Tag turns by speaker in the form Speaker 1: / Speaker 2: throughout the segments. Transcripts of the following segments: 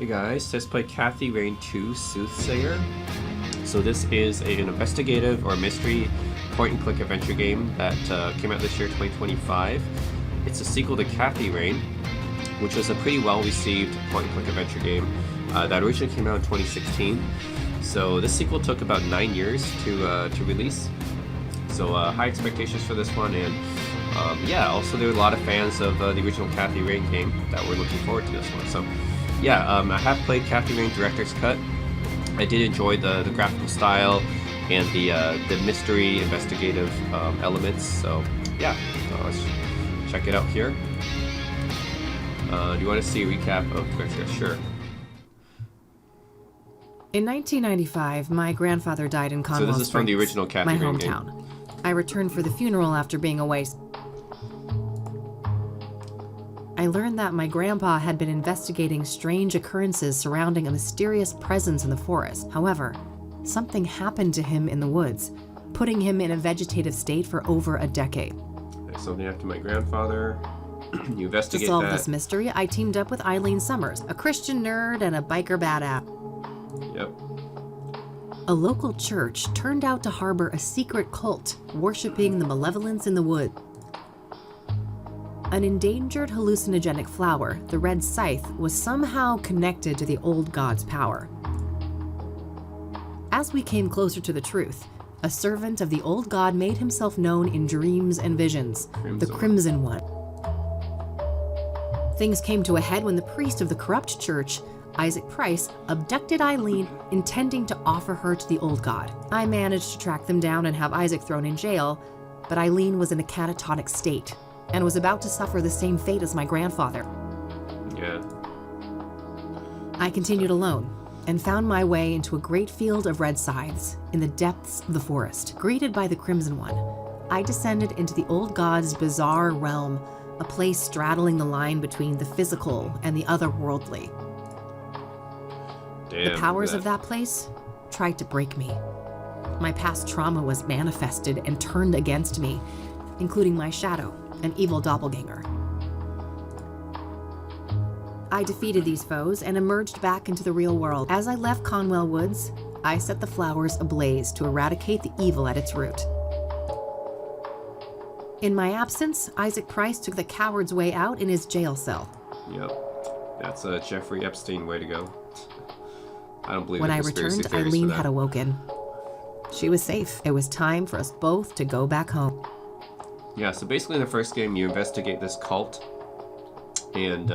Speaker 1: Hey guys, let's play Kathy Rain 2 Soothsayer. So this is an investigative or mystery point-and-click adventure game that came out this year, 2025. It's a sequel to Kathy Rain, which was a pretty well-received point-and-click adventure game that originally came out in 2016. So this sequel took about 9 years to release. So high expectations for this one, and yeah, also there were a lot of fans of the original Kathy Rain game that were looking forward to this one. So yeah, I have played Kathy Rain Director's Cut. I did enjoy the graphical style and the mystery investigative elements. So yeah, let's check it out here. Do you want to see a recap of Director's Cut? Sure.
Speaker 2: In 1995, my grandfather died in Conwell
Speaker 1: So this is from the original Kathy
Speaker 2: my
Speaker 1: Rain
Speaker 2: hometown.
Speaker 1: game.
Speaker 2: I returned for the funeral after being away. I learned that my grandpa had been investigating strange occurrences surrounding a mysterious presence in the forest. However, something happened to him in the woods, putting him in a vegetative state for over a decade.
Speaker 1: There's something after my grandfather. You investigate
Speaker 2: To solve
Speaker 1: that.
Speaker 2: this mystery, I teamed up with Eileen Summers, a Christian nerd and a biker badass.
Speaker 1: Yep.
Speaker 2: A local church turned out to harbor a secret cult, worshipping the malevolence in the wood. An endangered hallucinogenic flower, the red scythe, was somehow connected to the old god's power. As we came closer to the truth, a servant of the old god made himself known in dreams and visions, the Crimson One. Things came to a head when the priest of the corrupt church, Isaac Price, abducted Eileen, intending to offer her to the old god. I managed to track them down and have Isaac thrown in jail, but Eileen was in a catatonic state and was about to suffer the same fate as my grandfather.
Speaker 1: Yeah.
Speaker 2: I continued alone and found my way into a great field of red scythes in the depths of the forest. Greeted by the Crimson One, I descended into the old god's bizarre realm, a place straddling the line between the physical and the otherworldly.
Speaker 1: Damn,
Speaker 2: The powers of that place tried to break me. My past trauma was manifested and turned against me, including my shadow, an evil doppelganger. I defeated these foes and emerged back into the real world. As I left Conwell Woods, I set the flowers ablaze to eradicate the evil at its root. In my absence, Isaac Price took the coward's way out in his jail cell.
Speaker 1: Yep. That's a Jeffrey Epstein way to go. I don't believe
Speaker 2: When
Speaker 1: in
Speaker 2: I
Speaker 1: conspiracy
Speaker 2: returned,
Speaker 1: theories
Speaker 2: Eileen
Speaker 1: for
Speaker 2: had
Speaker 1: that.
Speaker 2: awoken. She was safe. It was time for us both to go back home.
Speaker 1: Yeah, so basically in the first game you investigate this cult, and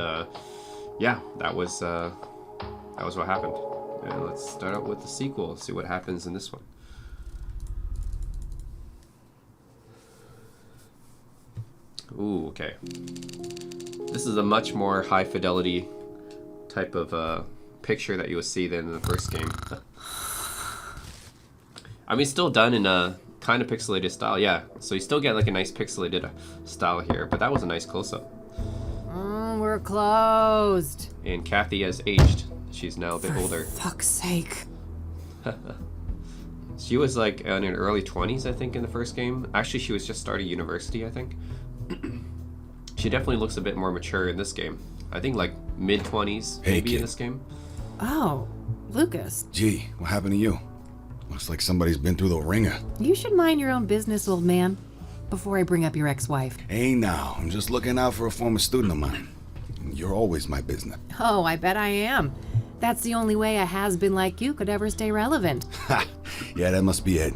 Speaker 1: yeah, that was what happened. And let's start out with the sequel, see what happens in this one. Ooh, okay. This is a much more high fidelity type of picture that you will see than in the first game. I mean, still done in a kind of pixelated style, yeah. So you still get like a nice pixelated style here, but that was a nice close-up.
Speaker 2: We're closed.
Speaker 1: And Kathy has aged. She's now a bit older.
Speaker 2: Fuck's sake.
Speaker 1: She was like in her early 20s, I think, in the first game. Actually, she was just starting university, I think. She definitely looks a bit more mature in this game. I think like mid-20s,
Speaker 3: Hey,
Speaker 1: maybe,
Speaker 3: kid.
Speaker 1: in this game.
Speaker 2: Oh, Lucas.
Speaker 3: Gee, what happened to you? Looks like somebody's been through the ringer.
Speaker 2: You should mind your own business, old man, before I bring up your ex-wife.
Speaker 3: Hey now, I'm just looking out for a former student of mine. You're always my business.
Speaker 2: Oh, I bet I am. That's the only way a has-been like you could ever stay relevant.
Speaker 3: Ha! Yeah, that must be it.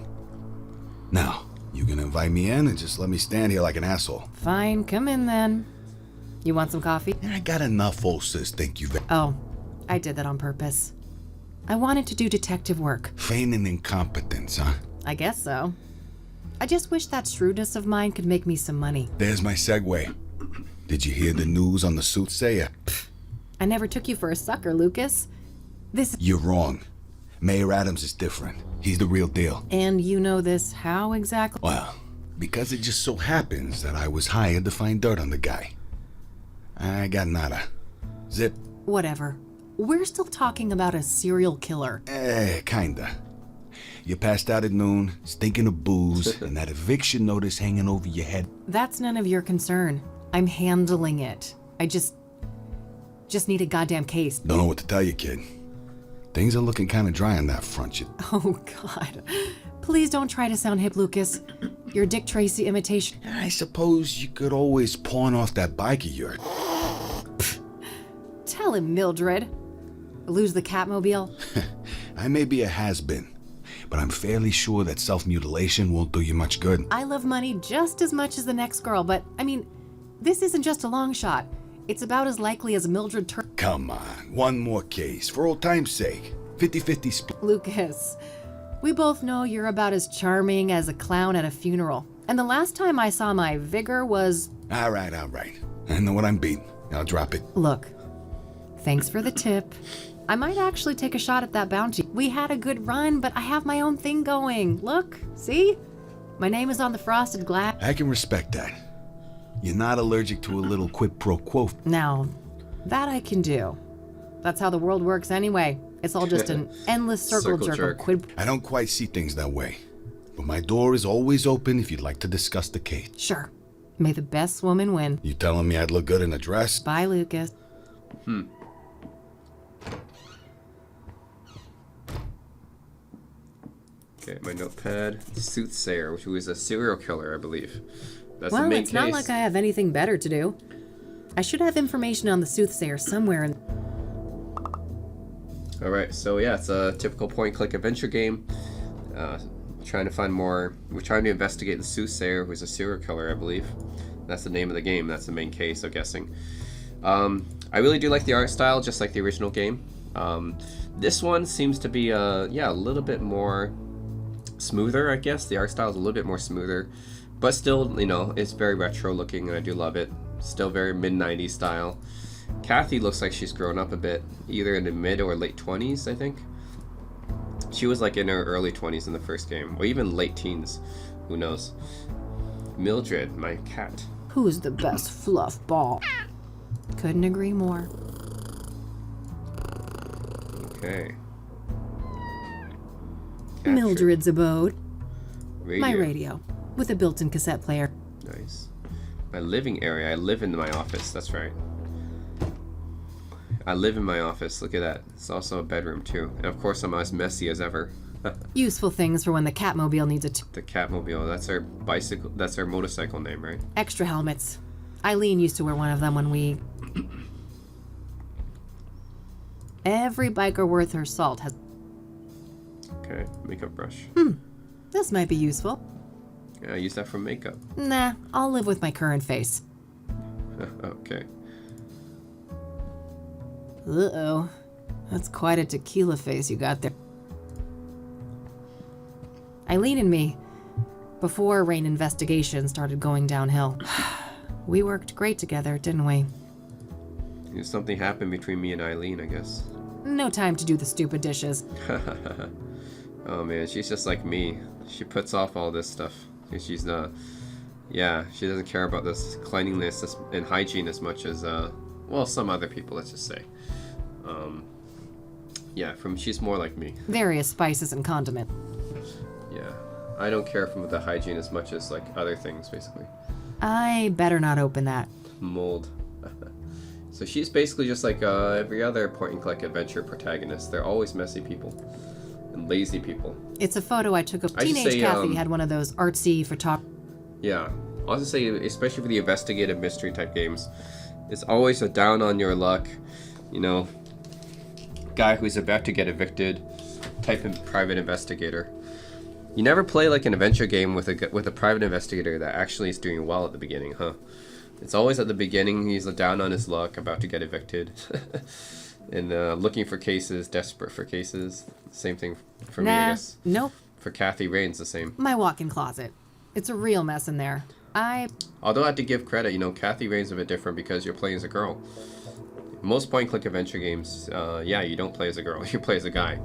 Speaker 3: Now, you can invite me in and just let me stand here like an asshole.
Speaker 2: Fine, come in then. You want some coffee?
Speaker 3: I got enough, old sis, thank you.
Speaker 2: Oh, I did that on purpose. I wanted to do detective work.
Speaker 3: Feigning incompetence, huh?
Speaker 2: I guess so. I just wish that shrewdness of mine could make me some money.
Speaker 3: There's my segue. Did you hear the news on the Soothsayer?
Speaker 2: I never took you for a sucker, Lucas. This...
Speaker 3: You're wrong. Mayor Adams is different. He's the real deal.
Speaker 2: And you know this how exactly?
Speaker 3: Well, because it just so happens that I was hired to find dirt on the guy. I got nada. Zip.
Speaker 2: Whatever. We're still talking about a serial killer.
Speaker 3: Kinda. You passed out at noon, stinking of booze, and that eviction notice hanging over your head.
Speaker 2: That's none of your concern. I'm handling it. I just Just need a goddamn case.
Speaker 3: Don't know what to tell you, kid. Things are looking kind of dry on that front.
Speaker 2: Oh, God. Please don't try to sound hip, Lucas. Your Dick Tracy imitation.
Speaker 3: I suppose you could always pawn off that bike of yours.
Speaker 2: Tell him, Mildred. Lose the Catmobile?
Speaker 3: I may be a has-been, but I'm fairly sure that self-mutilation won't do you much good.
Speaker 2: I love money just as much as the next girl, but, I mean, this isn't just a long shot. It's about as likely as Mildred
Speaker 3: Come on, one more case, for old time's sake. 50-50 split.
Speaker 2: Lucas, we both know you're about as charming as a clown at a funeral. And the last time I saw my vigor was...
Speaker 3: All right. I know what I'm beating. I'll drop it.
Speaker 2: Look, thanks for the tip. I might actually take a shot at that bounty. We had a good run, but I have my own thing going. Look, see? My name is on the frosted glass.
Speaker 3: I can respect that. You're not allergic to a little quid pro quo.
Speaker 2: Now, that I can do. That's how the world works anyway. It's all just an endless circle jerk of quid.
Speaker 3: I don't quite see things that way. But my door is always open if you'd like to discuss the case.
Speaker 2: Sure. May the best woman win.
Speaker 3: You telling me I'd look good in a dress?
Speaker 2: Bye, Lucas.
Speaker 1: Okay, my notepad. Soothsayer, which was a serial killer, I believe. That's the
Speaker 2: Well,
Speaker 1: main
Speaker 2: it's not
Speaker 1: case.
Speaker 2: like I have anything better to do. I should have information on the Soothsayer somewhere in...
Speaker 1: Alright, so yeah, it's a typical point-and-click adventure game. Trying to find more... We're trying to investigate the Soothsayer, who's a serial killer, I believe. That's the name of the game. That's the main case, I'm guessing. I really do like the art style, just like the original game. This one seems to be, a little bit more smoother, I guess. The art style is a little bit more smoother. But still, it's very retro looking, and I do love it. Still very mid-90s style. Kathy looks like she's grown up a bit, either in the mid or late 20s, I think. She was like in her early 20s in the first game, or even late teens. Who knows? Mildred, my cat.
Speaker 2: Who's the best fluff ball? Couldn't agree more.
Speaker 1: Okay.
Speaker 2: Mildred's abode.
Speaker 1: Radio.
Speaker 2: My radio, with a built-in cassette player.
Speaker 1: Nice. My living area. I live in my office. That's right. I live in my office. Look at that. It's also a bedroom too. And of course, I'm as messy as ever.
Speaker 2: Useful things for when the Catmobile needs
Speaker 1: The Catmobile. That's our bicycle. That's our motorcycle name, right?
Speaker 2: extra helmets. Eileen used to wear one of them when we... Every biker worth her salt has...
Speaker 1: Okay. Makeup brush.
Speaker 2: This might be useful.
Speaker 1: Yeah, I use that for makeup.
Speaker 2: Nah, I'll live with my current face.
Speaker 1: Okay.
Speaker 2: Uh-oh. That's quite a tequila face you got there. Eileen and me, before Rain investigation started going downhill, we worked great together, didn't we?
Speaker 1: Something happened between me and Eileen, I guess.
Speaker 2: No time to do the stupid dishes.
Speaker 1: Oh man, she's just like me. She puts off all this stuff. She's not... Yeah, she doesn't care about this cleanliness and hygiene as much as, well, some other people, let's just say. She's more like me.
Speaker 2: Various spices and condiments.
Speaker 1: Yeah, I don't care for the hygiene as much as, like, other things, basically.
Speaker 2: I better not open that.
Speaker 1: Mold. So she's basically just like every other point-and-click adventure protagonist. They're always messy people and lazy people.
Speaker 2: It's a photo I took of
Speaker 1: I should
Speaker 2: teenage
Speaker 1: say,
Speaker 2: Kathy had one of those artsy photog...
Speaker 1: Yeah, I'll just say, especially for the investigative mystery type games, it's always a down on your luck, guy who's about to get evicted, type in private investigator. You never play like an adventure game with a private investigator that actually is doing well at the beginning, huh? It's always at the beginning he's down on his luck, about to get evicted, and looking for cases, desperate for cases. Same thing for me, I guess.
Speaker 2: Nope.
Speaker 1: For Kathy Rain's the same.
Speaker 2: My walk-in closet. It's a real mess in there.
Speaker 1: Although I have to give credit, Kathy Rain's a bit different because you're playing as a girl. Most point-and-click adventure games, you don't play as a girl, you play as a guy.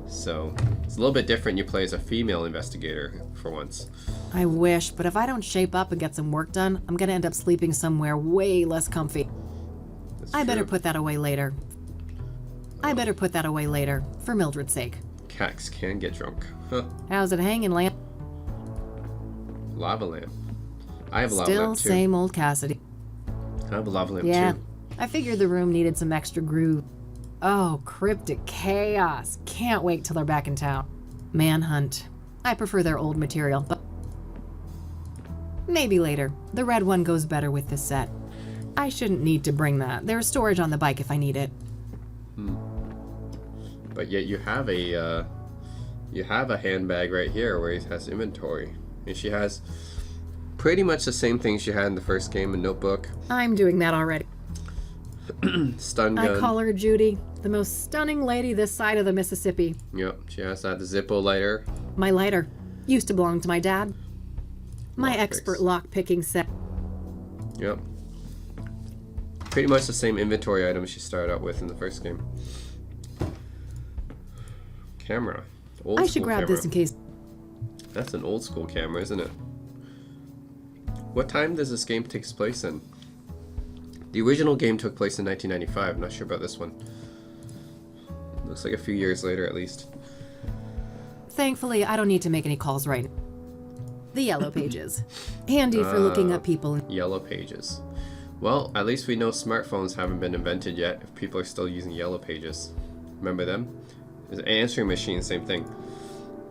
Speaker 1: So, it's a little bit different, you play as a female investigator, for once.
Speaker 2: I wish, but if I don't shape up and get some work done, I'm gonna end up sleeping somewhere way less comfy. I better put that away later. For Mildred's sake.
Speaker 1: Cats can get drunk. Huh.
Speaker 2: How's it hanging, lamp?
Speaker 1: Lava lamp. I have a lava lamp too.
Speaker 2: Still same old Cassidy.
Speaker 1: I have a lava lamp
Speaker 2: Yeah,
Speaker 1: too.
Speaker 2: I figured the room needed some extra groove. Oh, cryptic chaos. Can't wait till they're back in town. Manhunt. I prefer their old material, but maybe later. The red one goes better with this set. I shouldn't need to bring that. There's storage on the bike if I need it.
Speaker 1: But yet you have a handbag right here where it has inventory. And she has pretty much the same thing she had in the first game, a notebook.
Speaker 2: I'm doing that already.
Speaker 1: Stun gun.
Speaker 2: I call her Judy, the most stunning lady this side of the Mississippi.
Speaker 1: Yep, she has that Zippo lighter.
Speaker 2: My lighter used to belong to my dad. My
Speaker 1: Lock
Speaker 2: expert
Speaker 1: picks.
Speaker 2: lock picking set.
Speaker 1: Yep. Pretty much the same inventory items she started out with in the first game. Camera. Old
Speaker 2: I
Speaker 1: school
Speaker 2: should grab
Speaker 1: camera.
Speaker 2: this in case.
Speaker 1: That's an old school camera, isn't it? What time does this game take place in? The original game took place in 1995. I'm not sure about this one. Looks like a few years later at least.
Speaker 2: Thankfully, I don't need to make any calls right now. The yellow pages. Handy for looking up people.
Speaker 1: Yellow pages. Well, at least we know smartphones haven't been invented yet if people are still using yellow pages. Remember them? There's an answering machine, same thing.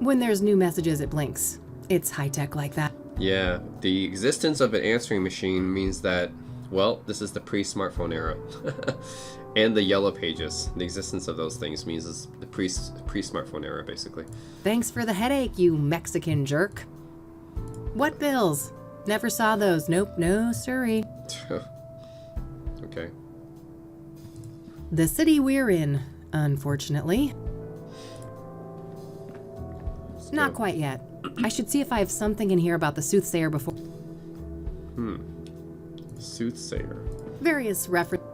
Speaker 2: When there's new messages, it blinks. It's high-tech like that.
Speaker 1: Yeah, the existence of an answering machine means that, well, this is the pre-smartphone era. And the yellow pages, the existence of those things means it's the pre-smartphone era, basically.
Speaker 2: Thanks for the headache, you Mexican jerk. What bills? Never saw those. Nope, no siree.
Speaker 1: Okay.
Speaker 2: The city we're in, unfortunately. Not quite yet. I should see if I have something in here about the Soothsayer before.
Speaker 1: Soothsayer.
Speaker 2: Various references.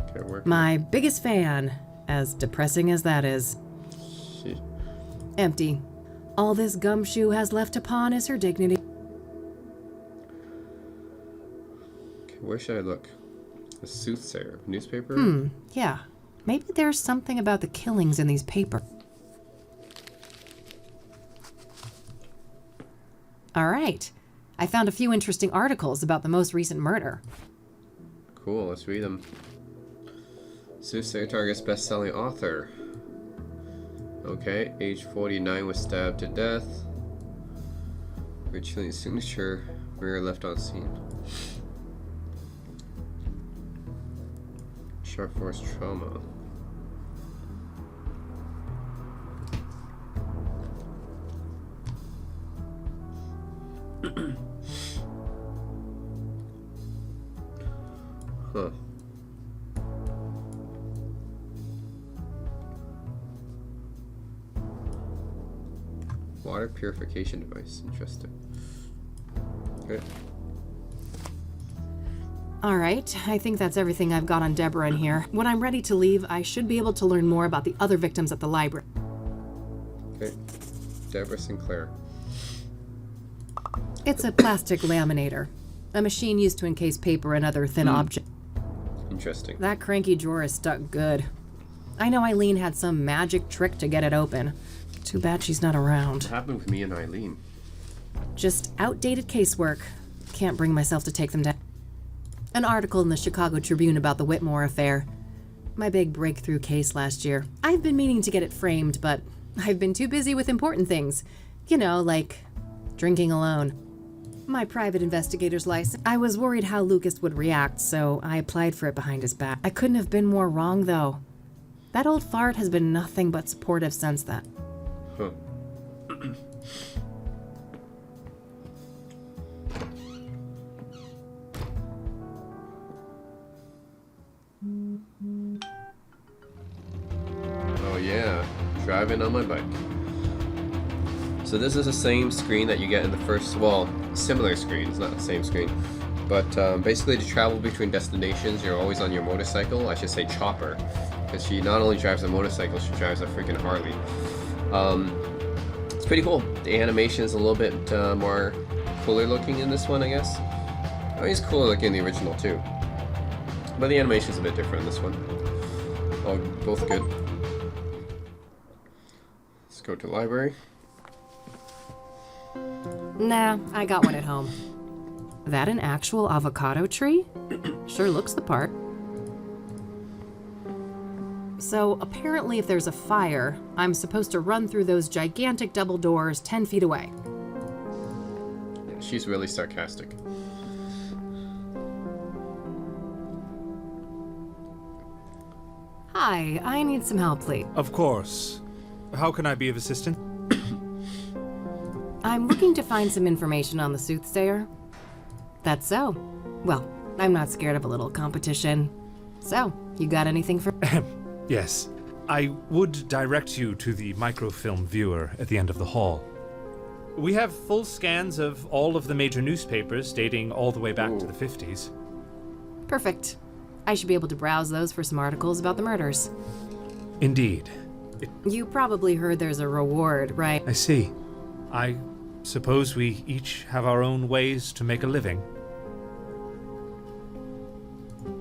Speaker 1: Okay, where?
Speaker 2: My biggest fan, as depressing as that is.
Speaker 1: She-
Speaker 2: Empty. All this gumshoe has left to pawn is her dignity.
Speaker 1: Okay, where should I look? The Soothsayer. Newspaper?
Speaker 2: Yeah. Maybe there's something about the killings in these papers. All right. I found a few interesting articles about the most recent murder.
Speaker 1: Cool, let's read them. Soothsayer targets best-selling author. Okay, age 49 was stabbed to death. Her chilling signature, mirror left on scene. Sharp force trauma. Huh. Water purification device. Interesting. Okay.
Speaker 2: All right. I think that's everything I've got on Deborah in here. When I'm ready to leave, I should be able to learn more about the other victims at the library.
Speaker 1: Okay. Deborah Sinclair.
Speaker 2: It's a plastic laminator, a machine used to encase paper and other thin objects.
Speaker 1: Interesting.
Speaker 2: That cranky drawer is stuck good. I know Eileen had some magic trick to get it open. Too bad she's not around.
Speaker 1: What happened with me and Eileen?
Speaker 2: Just outdated casework. Can't bring myself to take them down. An article in the Chicago Tribune about the Whitmore affair. My big breakthrough case last year. I've been meaning to get it framed, but I've been too busy with important things. You know, like drinking alone. My private investigator's license. I was worried how Lucas would react, so I applied for it behind his back. I couldn't have been more wrong, though. That old fart has been nothing but supportive since then.
Speaker 1: Huh. Oh yeah, driving on my bike. So this is the same screen that you get in the first, well, similar screen, it's not the same screen. But basically to travel between destinations, you're always on your motorcycle, I should say chopper. Because she not only drives a motorcycle, she drives a freaking Harley. It's pretty cool. The animation is a little bit more cooler looking in this one, I guess. I mean, it's cooler looking in the original too. But the animation is a bit different in this one. Oh, both good. Let's go to the library.
Speaker 2: Nah, I got one at home. That an actual avocado tree? Sure looks the part. So apparently if there's a fire, I'm supposed to run through those gigantic double doors 10 feet away.
Speaker 1: She's really sarcastic.
Speaker 2: Hi, I need some help, please.
Speaker 4: Of course. How can I be of assistance?
Speaker 2: I'm looking to find some information on the Soothsayer. That's so. Well, I'm not scared of a little competition. So, you got anything for...
Speaker 4: Yes. I would direct you to the microfilm viewer at the end of the hall. We have full scans of all of the major newspapers dating all the way back to the 50s.
Speaker 2: Perfect. I should be able to browse those for some articles about the murders.
Speaker 4: Indeed.
Speaker 2: You probably heard there's a reward, right?
Speaker 4: I see. I suppose we each have our own ways to make a living.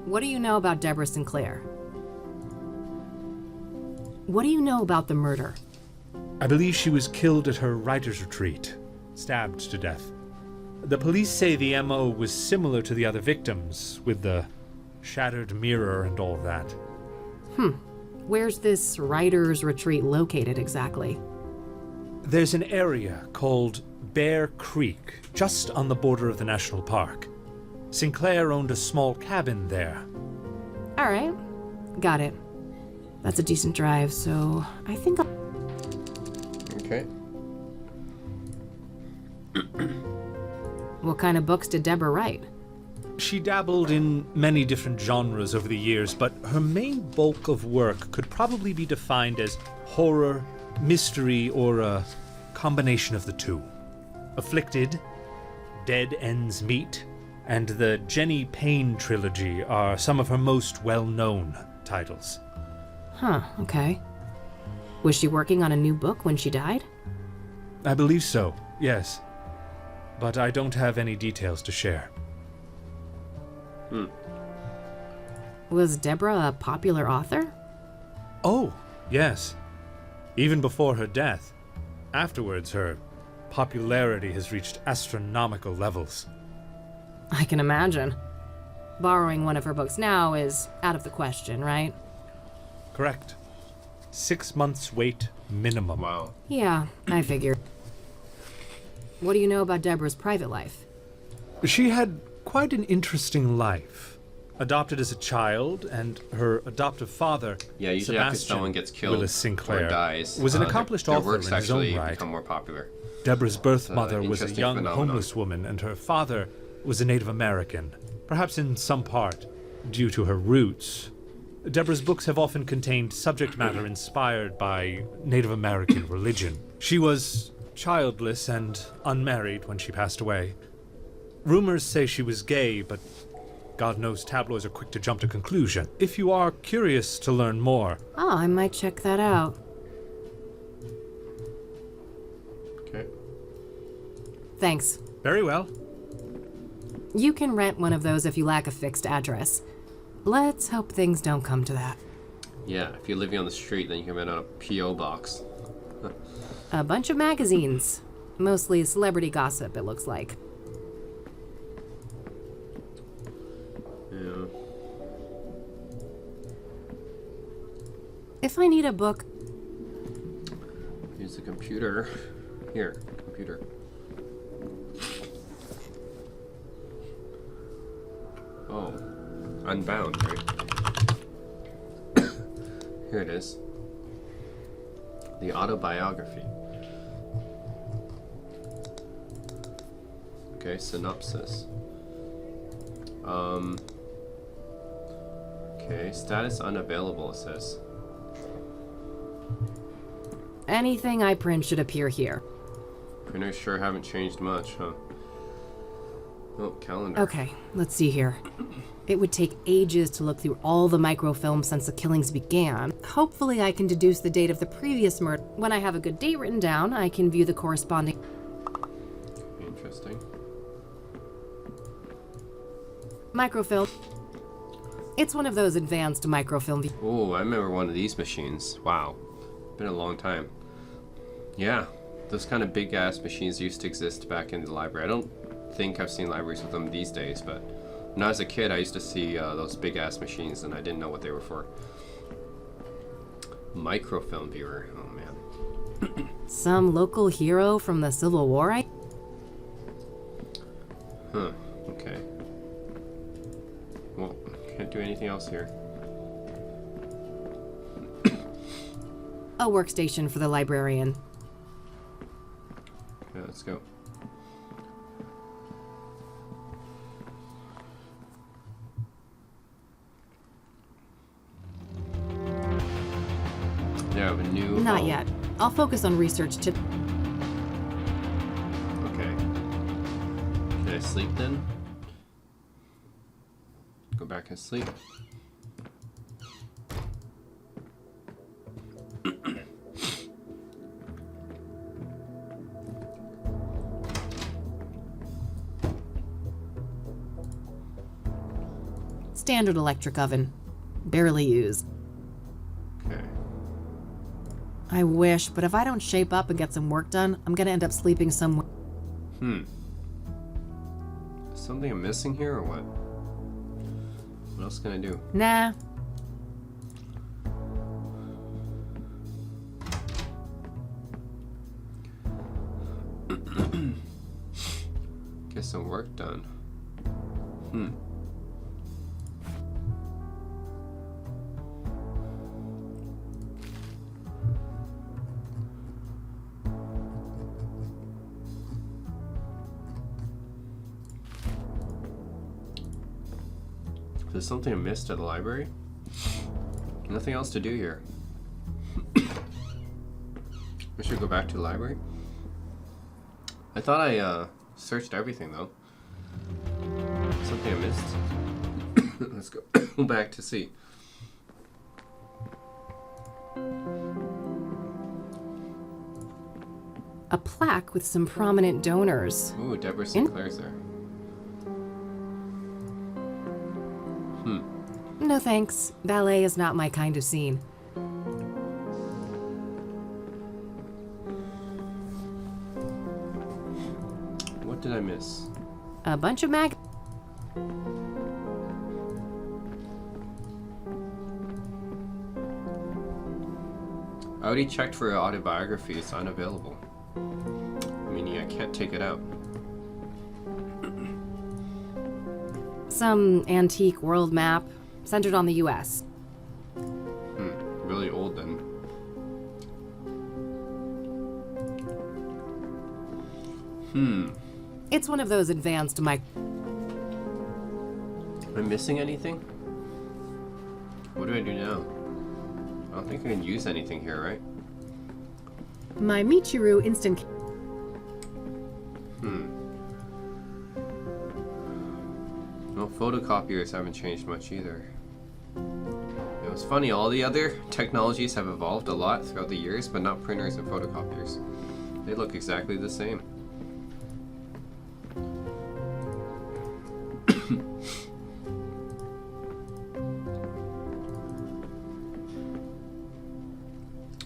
Speaker 2: What do you know about Deborah Sinclair? What do you know about the murder?
Speaker 4: I believe she was killed at her writer's retreat, stabbed to death. The police say the MO was similar to the other victims, with the shattered mirror and all that.
Speaker 2: Where's this writer's retreat located exactly?
Speaker 4: There's an area called Bear Creek, just on the border of the national park. Sinclair owned a small cabin there.
Speaker 2: All right, got it. That's a decent drive, so I think I'll...
Speaker 1: Okay.
Speaker 2: What kind of books did Deborah write?
Speaker 4: She dabbled in many different genres over the years, but her main bulk of work could probably be defined as horror, mystery, or a combination of the two. Afflicted, Dead Ends Meet, and the Jenny Payne trilogy are some of her most well-known titles.
Speaker 2: Huh, okay. Was she working on a new book when she died?
Speaker 4: I believe so, yes. But I don't have any details to share.
Speaker 2: Was Deborah a popular author?
Speaker 4: Oh, yes. Even before her death. Afterwards, her popularity has reached astronomical levels.
Speaker 2: I can imagine. Borrowing one of her books now is out of the question, right?
Speaker 4: Correct. 6 months wait minimum.
Speaker 1: Wow.
Speaker 2: Yeah, I figured. What do you know about Deborah's private life?
Speaker 4: She had quite an interesting life. Adopted as a child, and her adoptive father,
Speaker 1: Yeah, usually after
Speaker 4: Sebastian
Speaker 1: someone gets killed
Speaker 4: Willis Sinclair,
Speaker 1: or dies,
Speaker 4: was an
Speaker 1: their-
Speaker 4: accomplished
Speaker 1: their
Speaker 4: author
Speaker 1: works
Speaker 4: in his own
Speaker 1: actually
Speaker 4: right.
Speaker 1: become more popular.
Speaker 4: Deborah's birth mother was a
Speaker 1: interesting
Speaker 4: young
Speaker 1: phenomenon.
Speaker 4: homeless woman, and her father was a Native American, perhaps in some part due to her roots. Deborah's books have often contained subject matter inspired by Native American religion. She was childless and unmarried when she passed away. Rumors say she was gay, but God knows tabloids are quick to jump to conclusion. If you are curious to learn more,
Speaker 2: Oh, I might check that out.
Speaker 1: Okay.
Speaker 2: Thanks.
Speaker 4: very well.
Speaker 2: You can rent one of those if you lack a fixed address. Let's hope things don't come to that.
Speaker 1: Yeah, if you're living on the street, then you can rent out a P.O. box.
Speaker 2: A bunch of magazines. Mostly celebrity gossip, it looks like.
Speaker 1: Yeah.
Speaker 2: If I need a book...
Speaker 1: Here's the computer. Here, computer. Oh, Unbound, right? Here it is. The autobiography. Okay, synopsis. Okay, status unavailable, it says.
Speaker 2: Anything I print should appear here.
Speaker 1: Printers sure haven't changed much, huh? Oh, calendar.
Speaker 2: Okay, let's see here. It would take ages to look through all the microfilms since the killings began. Hopefully I can deduce the date of the previous murder. When I have a good date written down, I can view the corresponding...
Speaker 1: Interesting.
Speaker 2: Microfilm. It's one of those advanced microfilm...
Speaker 1: Oh, I remember one of these machines. Wow. Been a long time. Yeah, those kind of big-ass machines used to exist back in the library. I don't think I've seen libraries with them these days, but when I was a kid, I used to see those big-ass machines, and I didn't know what they were for. Microfilm viewer. Oh man.
Speaker 2: Some local hero from the Civil War?
Speaker 1: Huh. Okay. Well, can't do anything else here.
Speaker 2: A workstation for the librarian.
Speaker 1: Yeah, let's go. Yeah, I have a new...
Speaker 2: Not yet. I'll focus on research to...
Speaker 1: Okay. Can I sleep then? Go back and sleep.
Speaker 2: Standard electric oven. Barely used.
Speaker 1: Okay.
Speaker 2: I wish, but if I don't shape up and get some work done, I'm gonna end up sleeping somewhere.
Speaker 1: Is something I'm missing here or what? What else can I do?
Speaker 2: Nah.
Speaker 1: Get some work done. There's something I missed at the library? Nothing else to do here. I should go back to the library. I thought I searched everything though. Something I missed. Let's go back to see.
Speaker 2: A plaque with some prominent donors.
Speaker 1: Ooh, Deborah Sinclair's there.
Speaker 2: No thanks. Ballet is not my kind of scene.
Speaker 1: What did I miss?
Speaker 2: A bunch of mag...
Speaker 1: I already checked for autobiography. It's unavailable. Meaning I can't take it out.
Speaker 2: Some antique world map centered on the US.
Speaker 1: Really old then.
Speaker 2: It's one of those advanced
Speaker 1: Am I missing anything? What do I do now? I don't think I can use anything here, right?
Speaker 2: My Michiru instant...
Speaker 1: No, photocopiers haven't changed much either. It was funny, all the other technologies have evolved a lot throughout the years, but not printers and photocopiers. They look exactly the same.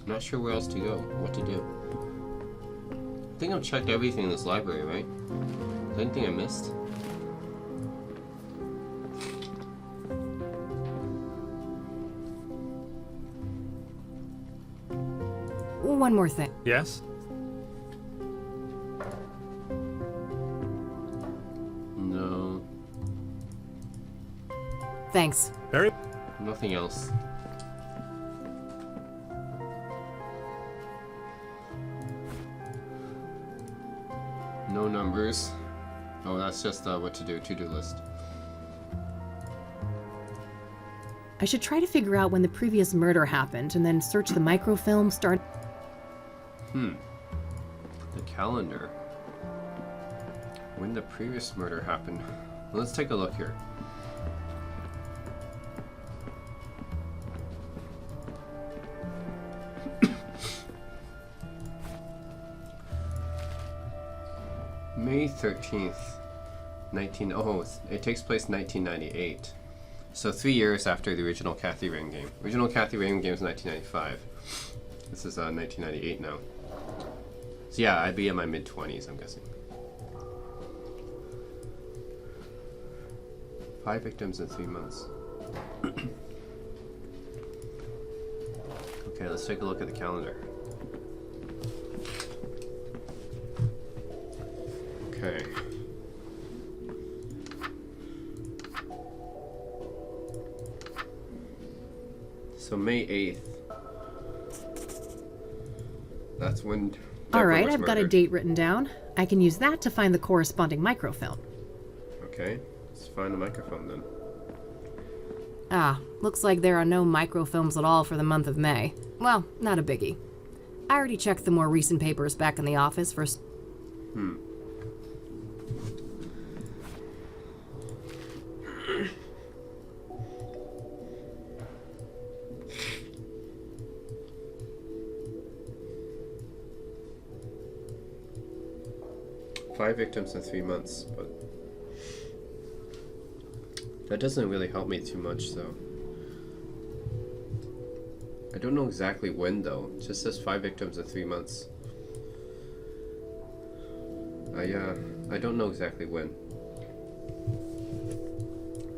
Speaker 1: Not sure where else to go, what to do. I think I've checked everything in this library, right? Is there anything I missed?
Speaker 2: One more thing.
Speaker 4: Yes?
Speaker 1: No,
Speaker 2: Thanks.
Speaker 4: Very...
Speaker 1: nothing else. No numbers. Oh, that's just what to do, to-do list.
Speaker 2: I should try to figure out when the previous murder happened and then search the microfilm start...
Speaker 1: The calendar. When the previous murder happened. Let's take a look here. May 13th, it takes place 1998. So 3 years after the original Kathy Rain game. Original Kathy Rain game is 1995. This is 1998 now. So yeah, I'd be in my mid-20s, I'm guessing. 5 victims in 3 months. Okay, let's take a look at the calendar. Okay. So May 8th. That's when
Speaker 2: All
Speaker 1: Deborah
Speaker 2: right,
Speaker 1: was
Speaker 2: I've got a
Speaker 1: murdered.
Speaker 2: date written down. I can use that to find the corresponding microfilm.
Speaker 1: Okay, let's find the microphone then.
Speaker 2: Ah, looks like there are no microfilms at all for the month of May. Well, not a biggie. I already checked the more recent papers back in the office for...
Speaker 1: 5 victims in 3 months, but that doesn't really help me too much, so I don't know exactly when though. It just says 5 victims in 3 months. I don't know exactly when.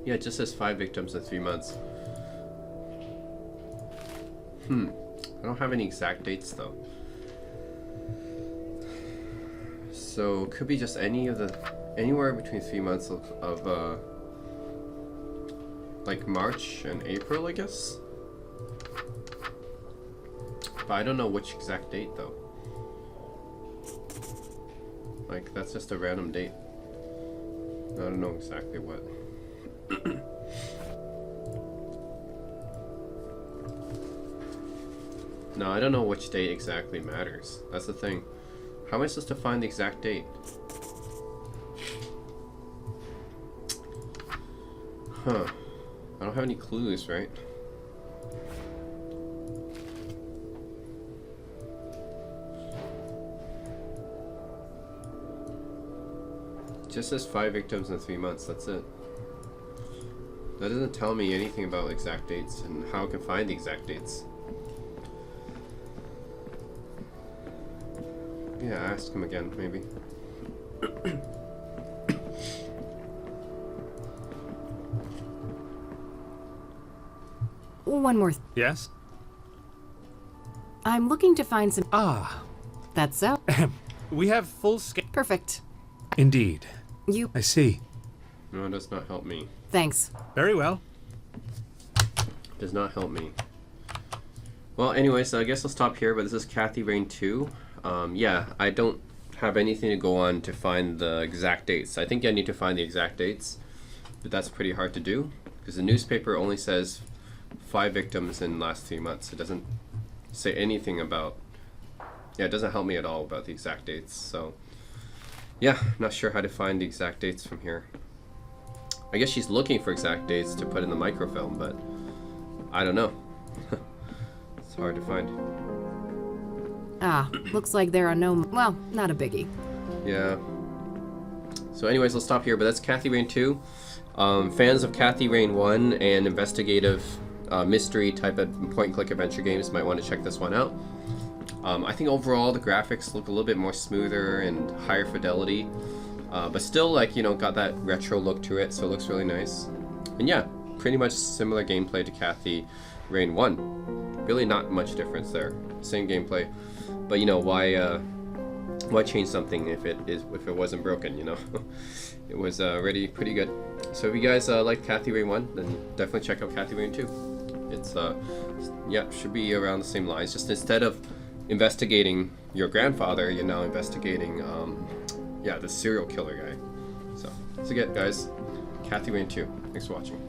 Speaker 1: Yeah, it just says 5 victims in 3 months. I don't have any exact dates though. So it could be just anywhere between 3 months of like March and April, I guess. But I don't know which exact date though. Like that's just a random date. I don't know exactly what. No, I don't know which date exactly matters. That's the thing. How am I supposed to find the exact date? Huh. I don't have any clues, right? It just says 5 victims in 3 months, that's it. That doesn't tell me anything about exact dates and how I can find the exact dates. Yeah, ask him again, maybe.
Speaker 2: One more.
Speaker 4: Yes?
Speaker 2: I'm looking to find some...
Speaker 4: Ah,
Speaker 2: That's so.
Speaker 4: we have full scale.
Speaker 2: Perfect.
Speaker 4: Indeed.
Speaker 2: You...
Speaker 4: I see.
Speaker 1: No, it does not help me.
Speaker 2: Thanks.
Speaker 4: Very well.
Speaker 1: Does not help me. Well, anyways, I guess I'll stop here, but this is Kathy Rain 2. Yeah, I don't have anything to go on to find the exact dates. I think I need to find the exact dates, but that's pretty hard to do because the newspaper only says 5 victims in the last 3 months. It doesn't say anything about... Yeah, it doesn't help me at all about the exact dates, so... Yeah, not sure how to find the exact dates from here. I guess she's looking for exact dates to put in the microfilm, but I don't know. It's hard to find.
Speaker 2: Ah, looks like there are no... Well, not a biggie.
Speaker 1: Yeah. So anyways, I'll stop here, but that's Kathy Rain 2. Fans of Kathy Rain 1 and investigative mystery type of point-and-click adventure games might want to check this one out. I think overall the graphics look a little bit more smoother and higher fidelity, but still, like, you know, got that retro look to it, so it looks really nice. And yeah, pretty much similar gameplay to Kathy Rain 1. Really not much difference there. Same gameplay, but you know, why change something if it wasn't broken, you know? It was already pretty good. So if you guys like Kathy Rain 1, then definitely check out Kathy Rain 2. It's yeah, should be around the same lines. Just instead of investigating your grandfather, you're now investigating yeah, the serial killer guy. So again, guys, Kathy Rain 2. Thanks for watching.